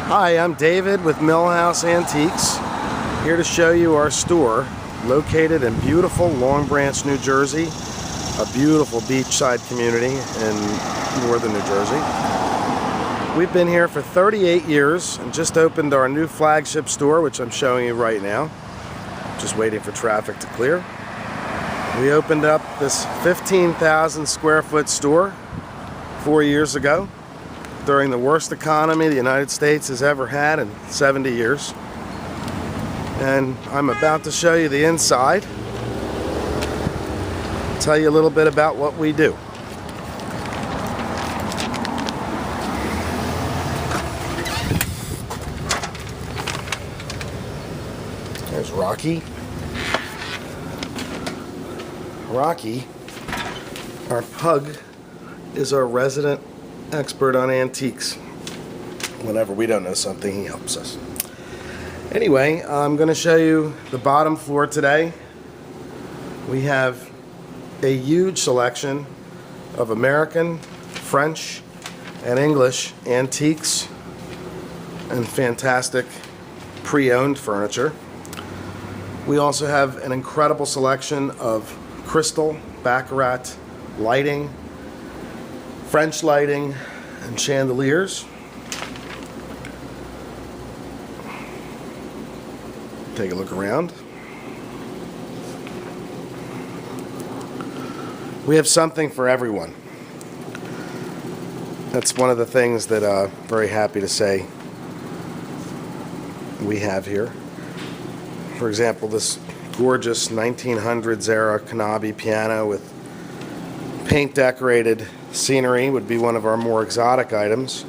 Hi, I'm David with MAH00157 Antiques, here to show you our store located in beautiful Long Branch, New Jersey, a beautiful beachside community in northern New Jersey. We've been here for 38 years and just opened our new flagship store, which I'm showing you right now. Just waiting for traffic to clear. We opened up this 15,000 square foot store 4 years ago, during the worst economy the United States has ever had in 70 years. And I'm about to show you the inside, tell you a little bit about what we do. There's Rocky. Rocky, our pug, is our resident expert on antiques. Whenever we don't know something, he helps us. Anyway, I'm going to show you the bottom floor today. We have a huge selection of American, French, and English antiques and fantastic pre-owned furniture. We also have an incredible selection of crystal, baccarat, lighting, French lighting, and chandeliers. Take a look around. We have something for everyone. That's one of the things that I'm very happy to say we have here. For example, this gorgeous 1900s era Kanabi piano with paint decorated scenery would be one of our more exotic items,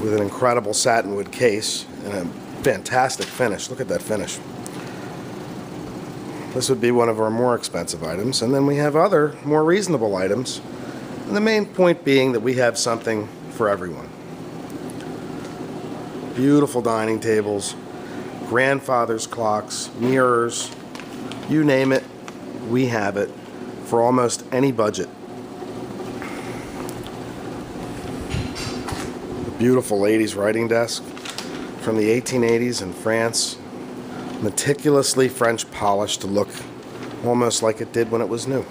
with an incredible satinwood case and a fantastic finish. Look at that finish. This would be one of our more expensive items, and then we have other more reasonable items, and the main point being that we have something for everyone. Beautiful dining tables, grandfather's clocks, mirrors, you name it, we have it for almost any budget. A beautiful ladies' writing desk from the 1880s in France, meticulously French polished to look almost like it did when it was new.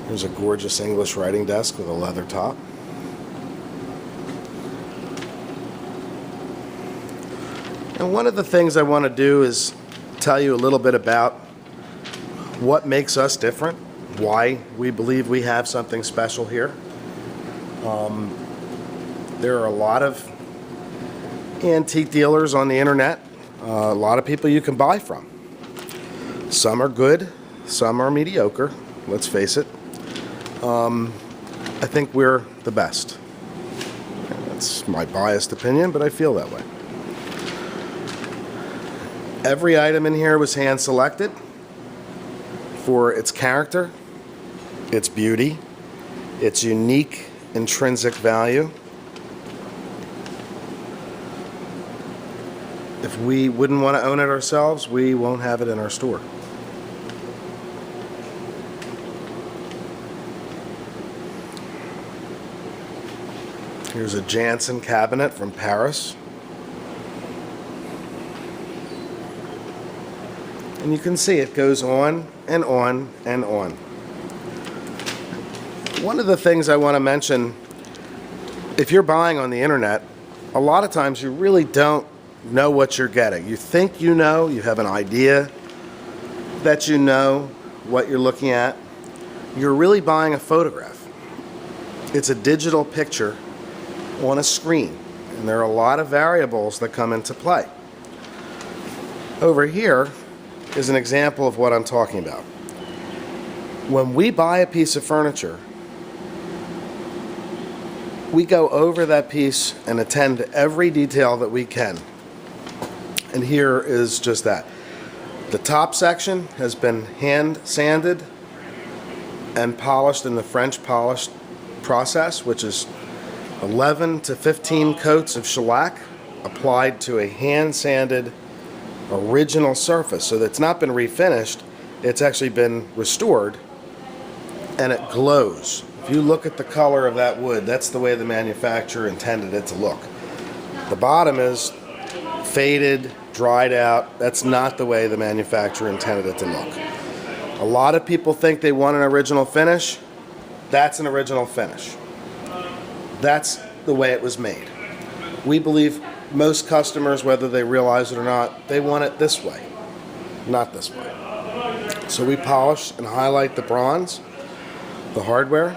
Here's a gorgeous English writing desk with a leather top. And one of the things I want to do is tell you a little bit about what makes us different, why we believe we have something special here. There are a lot of antique dealers on the internet, a lot of people you can buy from. Some are good, some are mediocre, let's face it. I think we're the best. That's my biased opinion, but I feel that way. Every item in here was hand selected for its character, its beauty, its unique intrinsic value. If we wouldn't want to own it ourselves, we won't have it in our store. Here's a Jansen cabinet from Paris. And you can see it goes on and on and on. One of the things I want to mention, if you're buying on the internet, a lot of times you really don't know what you're getting. You think you know, you have an idea that you know what you're looking at. You're really buying a photograph. It's a digital picture on a screen, and there are a lot of variables that come into play. Over here is an example of what I'm talking about. When we buy a piece of furniture, we go over that piece and attend to every detail that we can. And here is just that. The top section has been hand sanded and polished in the French polish process, which is 11 to 15 coats of shellac applied to a hand sanded original surface. So that's not been refinished, it's actually been restored, and it glows. If you look at the color of that wood, that's the way the manufacturer intended it to look. The bottom is faded, dried out. That's not the way the manufacturer intended it to look. A lot of people think they want an original finish. That's an original finish. That's the way it was made. We believe most customers, whether they realize it or not, they want it this way, not this way. So we polish and highlight the bronze, the hardware,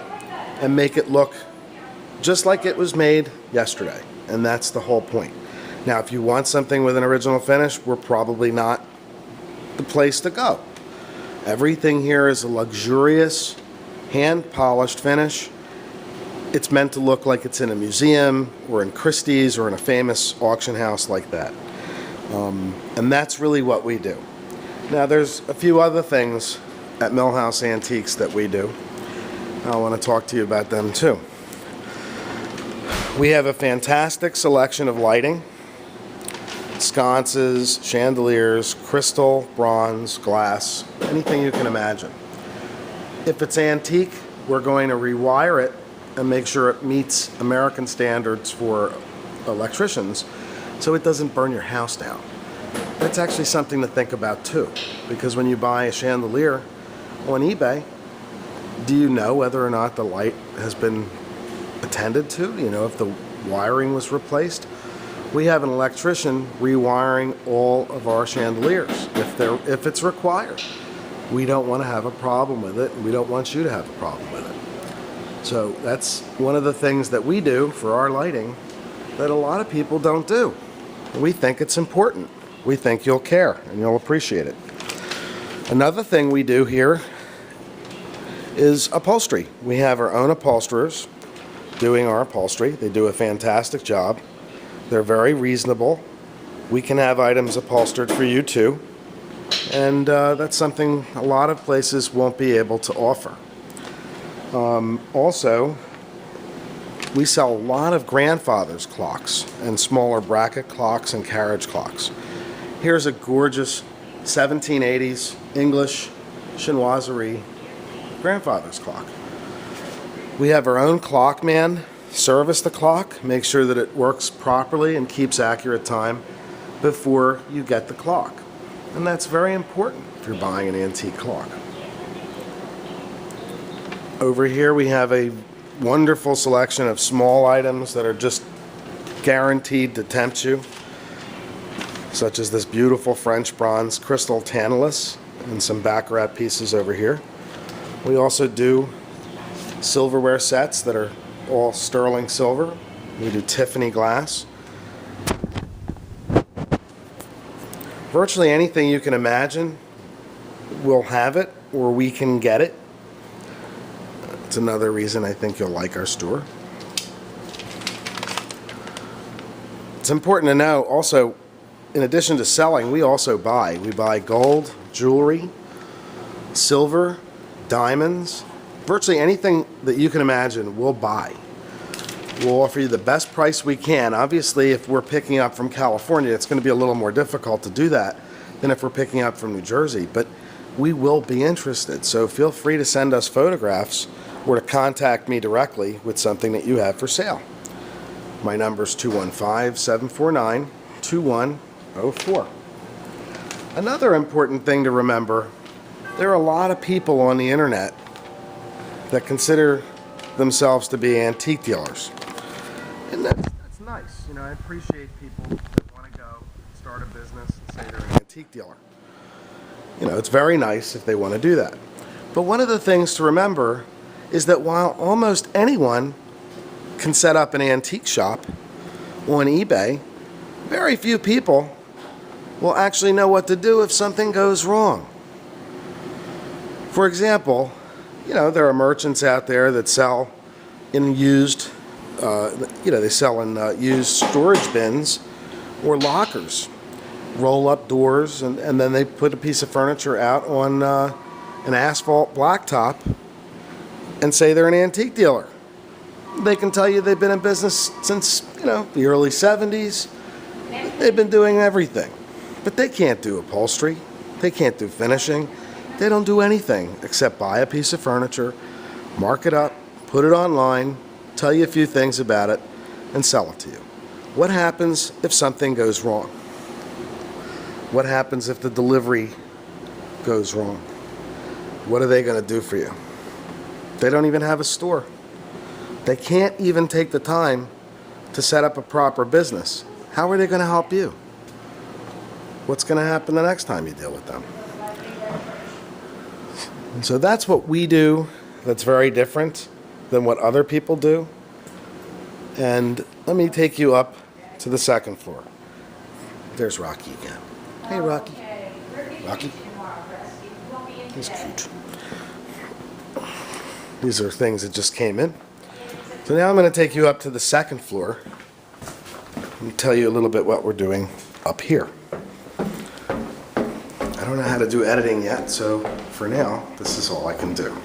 and make it look just like it was made yesterday. And that's the whole point. Now, if you want something with an original finish, we're probably not the place to go. Everything here is a luxurious, hand-polished finish. It's meant to look like it's in a museum or in Christie's or in a famous auction house like that. And that's really what we do. Now, there's a few other things at Millhouse Antiques that we do. I want to talk to you about them too. We have a fantastic selection of lighting. Sconces, chandeliers, crystal, bronze, glass, anything you can imagine. If it's antique, we're going to rewire it and make sure it meets American standards for electricians so it doesn't burn your house down. That's actually something to think about too, because when you buy a chandelier on eBay, do you know whether or not the light has been attended to? You know, if the wiring was replaced? We have an electrician rewiring all of our chandeliers if it's required. We don't want to have a problem with it, and we don't want you to have a problem with it. So that's one of the things that we do for our lighting that a lot of people don't do. We think it's important. We think you'll care and you'll appreciate it. Another thing we do here is upholstery. We have our own upholsterers doing our upholstery. They do a fantastic job. They're very reasonable. We can have items upholstered for you too. And that's something a lot of places won't be able to offer. Also, we sell a lot of grandfather's clocks and smaller bracket clocks and carriage clocks. Here's a gorgeous 1780s English chinoiserie grandfather's clock. We have our own clock man service the clock, make sure that it works properly and keeps accurate time before you get the clock. And that's very important if you're buying an antique clock. Over here we have a wonderful selection of small items that are just guaranteed to tempt you, such as this beautiful French bronze crystal Tantalus and some baccarat pieces over here. We also do silverware sets that are all sterling silver. We do Tiffany glass. Virtually anything you can imagine, we'll have it or we can get it. It's another reason I think you'll like our store. It's important to know also, in addition to selling, we also buy. We buy gold, jewelry, silver, diamonds. Virtually anything that you can imagine, we'll buy. We'll offer you the best price we can. Obviously, if we're picking up from California, it's going to be a little more difficult to do that than if we're picking up from New Jersey, but we will be interested. So feel free to send us photographs or to contact me directly with something that you have for sale. My number is 215-749-2104. Another important thing to remember, there are a lot of people on the internet that consider themselves to be antique dealers. And that's nice. You know, I appreciate people that want to go start a business and say they're an antique dealer. You know, it's very nice if they want to do that. But one of the things to remember is that while almost anyone can set up an antique shop on eBay, very few people will actually know what to do if something goes wrong. For example, you know, there are merchants out there that sell in used, they sell in used storage bins or lockers, roll up doors, and then they put a piece of furniture out on an asphalt blacktop and say they're an antique dealer. They can tell you they've been in business since, the early 70s. They've been doing everything. But they can't do upholstery. They can't do finishing. They don't do anything except buy a piece of furniture, mark it up, put it online, tell you a few things about it, and sell it to you. What happens if something goes wrong? What happens if the delivery goes wrong? What are they going to do for you? They don't even have a store. They can't even take the time to set up a proper business. How are they going to help you? What's going to happen the next time you deal with them? So that's what we do that's very different than what other people do. And let me take you up to the second floor. There's Rocky again. Hey, Rocky. Rocky? He's cute. These are things that just came in. So now I'm going to take you up to the second floor and tell you a little bit what we're doing up here. I don't know how to do editing yet, so for now, this is all I can do.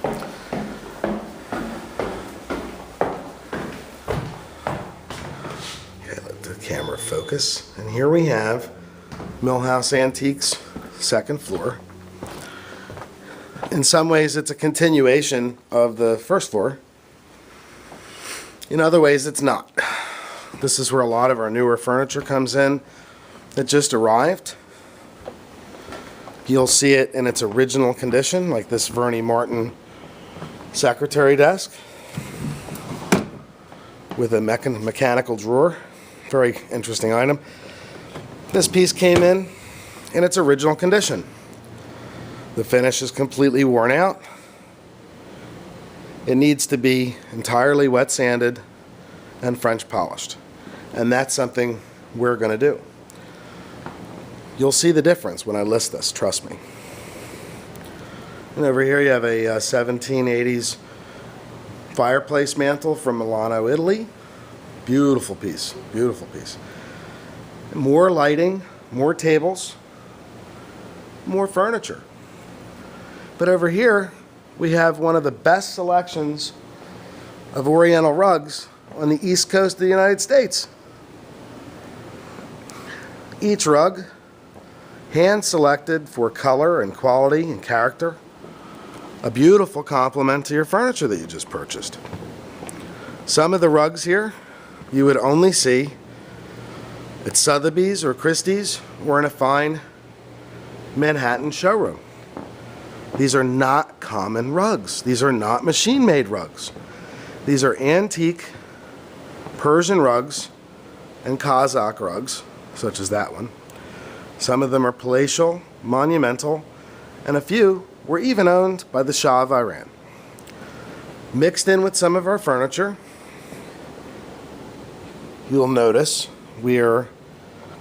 Okay, let the camera focus. And here we have Millhouse Antiques, second floor. In some ways, it's a continuation of the first floor. In other ways, it's not. This is where a lot of our newer furniture comes in that just arrived. You'll see it in its original condition, like this Vernie Martin secretary desk with a mechanical drawer. Very interesting item. This piece came in its original condition. The finish is completely worn out. It needs to be entirely wet sanded and French polished. And that's something we're going to do. You'll see the difference when I list this, trust me. And over here you have a 1780s fireplace mantle from Milano, Italy. Beautiful piece, beautiful piece. More lighting, more tables, more furniture. But over here, we have one of the best selections of Oriental rugs on the East Coast of the United States. Each rug, hand selected for color and quality and character. A beautiful complement to your furniture that you just purchased. Some of the rugs here you would only see at Sotheby's or Christie's or in a fine Manhattan showroom. These are not common rugs. These are not machine-made rugs. These are antique Persian rugs and Kazakh rugs, such as that one. Some of them are palatial, monumental, and a few were even owned by the Shah of Iran. Mixed in with some of our furniture, you'll notice we are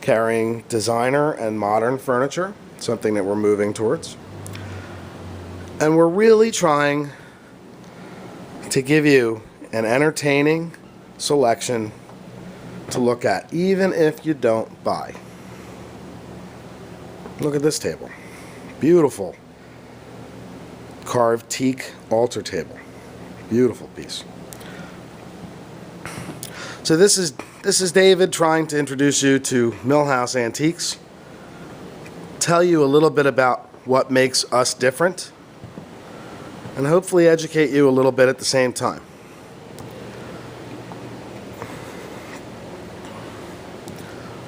carrying designer and modern furniture, something that we're moving towards. And we're really trying to give you an entertaining selection to look at, even if you don't buy. Look at this table. Beautiful carved teak altar table. Beautiful piece. So this is David trying to introduce you to Millhouse Antiques. Tell you a little bit about what makes us different, and hopefully educate you a little bit at the same time.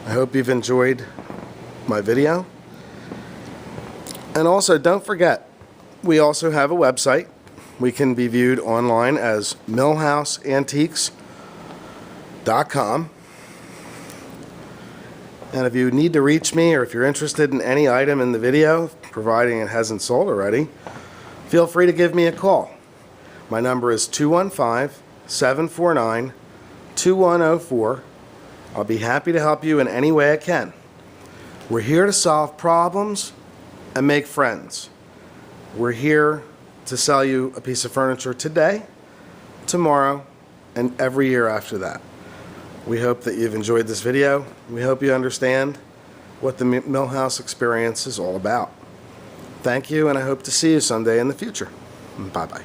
I hope you've enjoyed my video. And also, don't forget, we also have a website. We can be viewed online as millhouseantiques.com. And if you need to reach me, or if you're interested in any item in the video, providing it hasn't sold already, feel free to give me a call. My number is 215-749-2104. I'll be happy to help you in any way I can. We're here to solve problems and make friends. We're here to sell you a piece of furniture today, tomorrow, and every year after that. We hope that you've enjoyed this video. We hope you understand what the Millhouse experience is all about. Thank you, and I hope to see you someday in the future. Bye-bye.